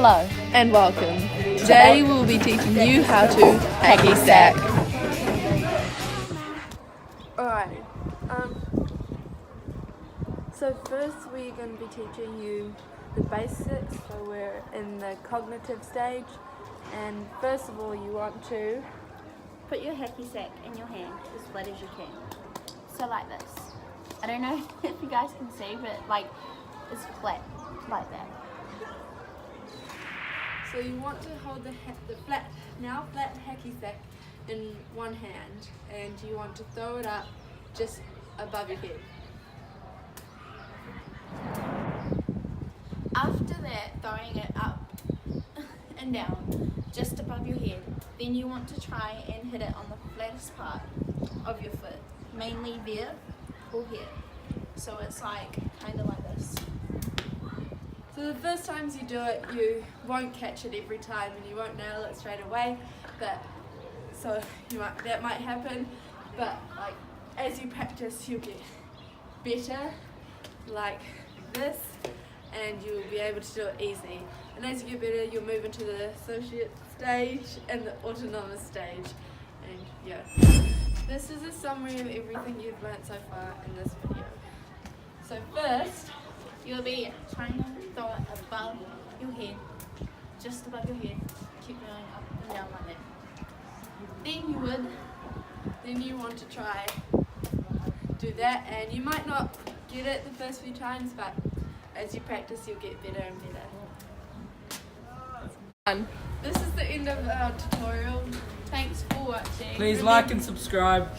Hello and welcome. Today we'll be teaching you how to hacky sack. Alright, so first we're going to be teaching you the basics, so we're in the cognitive stage, and first of all you want to put your hacky sack in your hand as flat as you can. So like this. I don't know if you guys can see, but like it's flat, like that. So you want to hold the flat hacky sack in one hand, and you want to throw it up just above your head. After that, throwing it up and down, just above your head, then you want to try and hit it on the flattest part of your foot, mainly there or here. So it's like kind of like this. So the first times you do it, you won't catch it every time and you won't nail it straight away, but so that might happen, but like as you practice you'll get better like this, and you'll be able to do it easy. And as you get better, you'll move into the associate stage and the autonomous stage. And yeah, this is a summary of everything you've learnt so far in this video. So first, you'll be trying to throw it above your head, just above your head. Keep going up and down like that. Then you want to try do that, and you might not get it the first few times, but as you practice you'll get better and better. This is the end of our tutorial. Thanks for watching. Please like and subscribe.